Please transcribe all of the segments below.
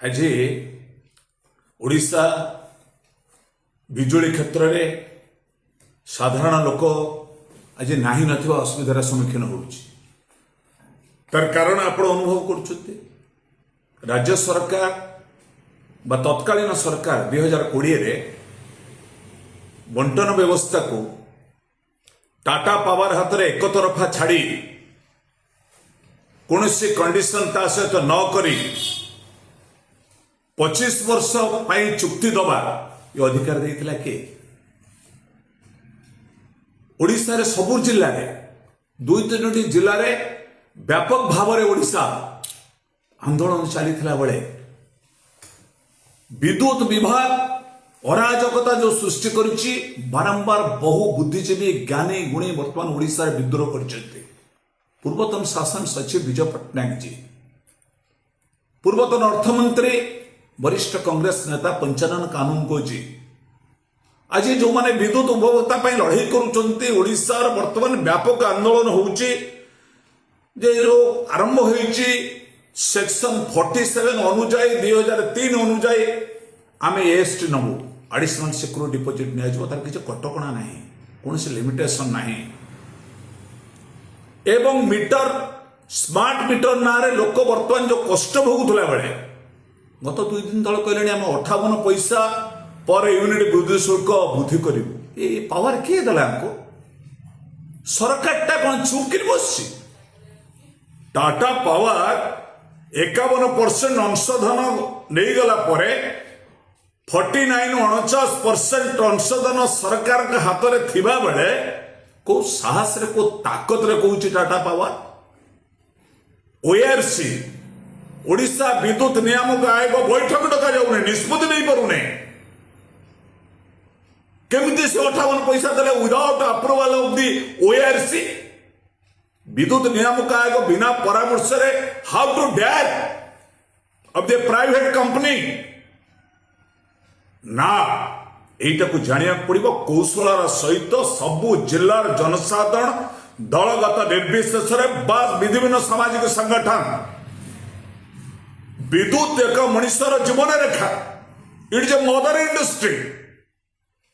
आज ओडिशा बिजुली क्षेत्र में साधारण लोक आज नाही नथिबा असुविधार सम्मुखीन होउछि। तार कारण आपण अनुभव करुछथि राज्य सरकार बा तत्कालीन सरकार 2020 रे बंटन व्यवस्था को टाटा पावर हाथ में एक तरफा छाड़ी कौन सी कंडीशन ता सहित न करी 25 वर्ष पाई चुक्ति दबा ये अधिकार देइथिला के ओडिशा रे सबु जिल्ला रे 2-3 जिल्ला रे व्यापक भाव में ओडिशा आंदोलन चली बेले विद्युत विभाग अराजकता जो सृष्टि करुच्ची बारंबार बहु बुद्धिजीवी ज्ञानी गुणी वर्तमान ओडिशा रे विद्रोह करछन्ते। पूर्वतन शासन सचिव विजय पट्टनायक जी, पूर्वतन अर्थमंत्री वरिष्ठ कांग्रेस नेता पंचानन कानूनगो जी, आज जो माने विद्युत उपभोक्ता पर लड़ाई करुचंती ओडिशा रे वर्तमान व्यापक आंदोलन होउची जे जो आरंभ होइची सेक्शन 47 अनुजाई 2003 अनुजाई आम एएसटी नबू एडिशनल सिक्योरिटी डिपोजिट नियाजिबो तार किछ कटकणा नाही कोनसे लिमिटेशन नाही एवं मीटर स्मार्ट मीटर ना रे लोक वर्तमान जो कष्ट भोगुतला बेले गत 2 दिन तळ कहलेनी हम 58 पैसा पर यूनिट विद्युत शुल्क वृद्धि करिवु। ए पावर के दला हमको सरकार टा कोन चुकिर बसछि। टाटा पावर 51% अंशधन नहीं गला परे 49-49% अंशधन सरकार के हाथ में थिबा बेले को साहस रे को ताकत रे कहूची टाटा पावर ओआरसी ओडिशा विद्युत नियामक आयोग बैठक डका जाऊने निष्पत्ति नहीं पारुने केमिति से 58 पैसा देले without approval of the ORC विद्युत नियामक आयोग बिना परामर्श रे how to dare of the private company ना एटा को जानिया पड़िबो कौशलर सहित सबु जिल्लार जनसाधारण दलगत निर्विशेष बा विभिन्न सामाजिक संगठन विद्युत एक मनुष्यर जीवन रेखा it is a mother industry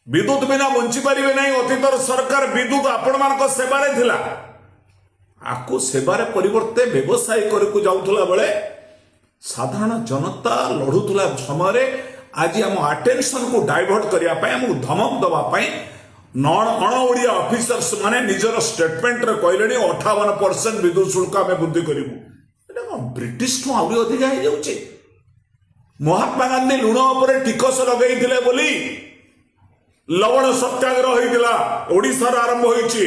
विद्युत बिना बंची पारिबे नहीं। अतीतर सरकार विद्युत आपण मान सेवारे थिला आकु सेवारे परिवर्ते व्यवसाय करकु जाउथला बेले साधारण जनता लढुथला समय रे आज आम अटेंशन को डाइवर्ट करिया पाए हम धमक दबा पाए अण ओडिया ऑफिसर्स माने निजर स्टेटमेंट रे कहलेनी 58% विद्युत शुल्क आम वृद्धि करिवु। एटा कोन ब्रिटिश ठू आउरी अधिक हो जाउचे। महात्मा गांधी लुण उपरे टिकस लगैथिले बोली लवण सत्याग्रह होइतिला ओडिसा रे आरंभ होइची।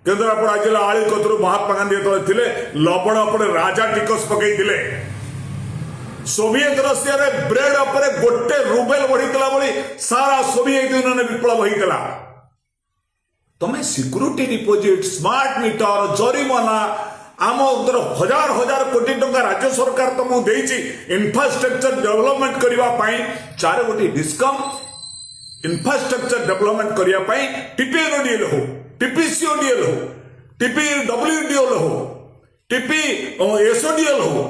केन्द्रापड़ा जिला आली कतरु महात्मा गांधी तो थिले लवण उपरे राजा टिकस पकैथिले। सोवियत रशिया रे ब्रेड उपरे गोटे रूबेल बढ़ीतला बोली सारा सोवियत यूनियन विप्लव होइतला। तमे सिक्योरिटी डिपोजिट स्मार्ट मीटर जरिमाना आम उधर हजार हजार कोटी टंका राज्य सरकार तुमको देइछि इंफ्रास्ट्रक्चर डेवलपमेंट करिवा पई 4 गोटी डिस्कम इंफ्रास्ट्रक्चर डेवलपमेंट करिया पई टीपीएनडीएल हो टीपीसीओडीएल हो टीपीडब्ल्यूडीएल हो टीपी एसओडीएल हो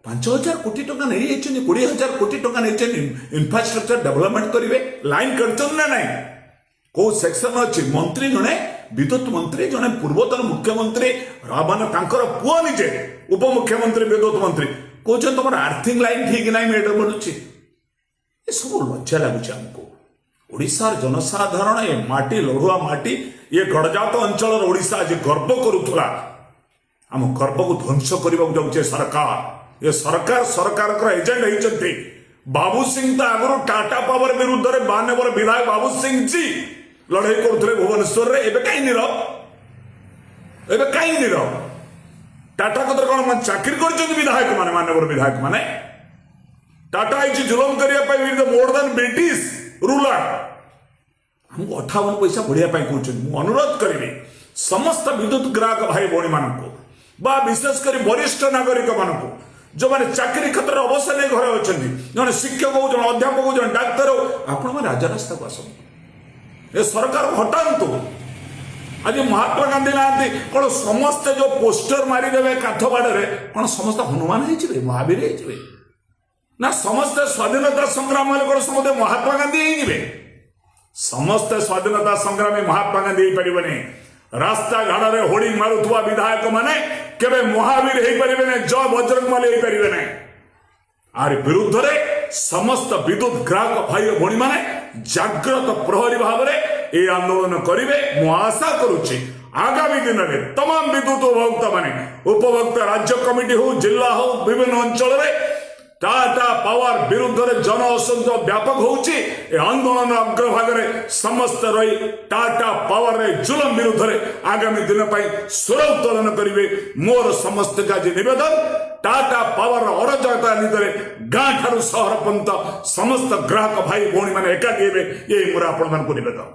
5,000 कोटी टंका नहीं 20,000 कोटी टंका नहीं इंफ्रास्ट्रक्चर डेवलपमेंट करेंगे लाइन करछन ना नहीं को सेक्शन अच्छी मंत्री जने विद्युत मंत्री जने पूर्वतन मुख्यमंत्री माने तांकर पुआ निजे उप मुख्यमंत्री विद्युत मंत्री कहते तुम आर्थिंग लाइन ठीक ना मेटर बनुची। ये सब लज्जा लगुच हमको ओडिशार जनसाधारण ये माटी लड़ुआ माटी ये गड़जात अंचल ओडिशा आज गर्व करुला आम गर्व को ध्वंस करने जाऊे सरकार। ये सरकार का एजेंट होती बाबू सिंह तो आगुरी टाटा पावर विरुद्ध में 92 विधायक बाबू सिंह जी लड़ाई करते भुवनेश्वर में एवं कहीं नीरव टाटा को कौन चाकरी कर विधायक माने 92 विधायक माने टाटा आई जुलम करने मोर देन ब्रिटिश रूलर हमको 58 पैसा बढ़िया कहते अनुरोध करी समस्त विद्युत ग्राहक भाई भौणी मानक बा विशेषकर वरिष्ठ नागरिक मानक जो माने चाकरी क्षेत्र में अवसर नहीं घर अच्छा जन शिक्षक हो जन अध्यापक हो जन डाक्तर हो आपण मैंने राजरास्ता को आसतु ये सरकार हटातु। आज महात्मा गांधी ना कौन समस्ते जो पोस्टर मारिदेवे काठ बाड़े कौन समस्त हनुमान हो महावीर हो ନା ସମସ୍ତେ ସ୍ୱାଧୀନତା ସଂଗ୍ରାମ ହେଲେ କ'ଣ ସମସ୍ତେ ମହାତ୍ମା ଗାନ୍ଧୀ ହେଇଯିବେ? ସମସ୍ତେ ସ୍ୱାଧୀନତା ସଂଗ୍ରାମୀ ମହାତ୍ମା ଗାନ୍ଧୀ ହେଇପାରିବେନି। ରାସ୍ତାଘାଟରେ ହୋର୍ଡିଂ ମାରୁଥିବା ବିଧାୟକ ମାନେ କେବେ ମହାବୀର ହେଇପାରିବେ ନାହିଁ, ଜୟ ବଜରଙ୍ଗବଲି ହେଇପାରିବେ ନାହିଁ। ଆର ବିରୁଦ୍ଧରେ ସମସ୍ତ ବିଦ୍ୟୁତ ଗ୍ରାହକ ଭାଇ ଓ ଭଉଣୀ ମାନେ ଜାଗ୍ରତ ପ୍ରହରୀ ଭାବରେ এই আন্দোলন করিবে। মু আশা করুছি আগামী দিনে তমাম বিদ্যুৎ উপভোক্তা মানে উপভোক্তা রাজ্য কমিটি হোক, জেলা হোক, বিভিন্ন অঞ্চলের টাটা পাওয়ার বিরুদ্ধে জন অসন্তোষ ব্যাপক হচ্ছে। এই আন্দোলন অগ্রভাগে সমস্ত রহি টাটা পাওয়ার জুলম বিরুদ্ধে আগামী দিন স্বর উত্তোলন করবে। মোর সমস্ত কাজে নিবেদন, টাটা পাওয়ার অরাজকতা ভিতরে গাঁ ঠাରୁ ସହର ପର୍ଯ୍ୟନ୍ତ ସମସ୍ତ ଗ୍ରାହକ ଭାଇ ଭଉଣୀ ମାନେ ଏକାଠି ହେବେ, ଏହି ମୋର ଆପଣମାନଙ୍କୁ ନିବେଦନ।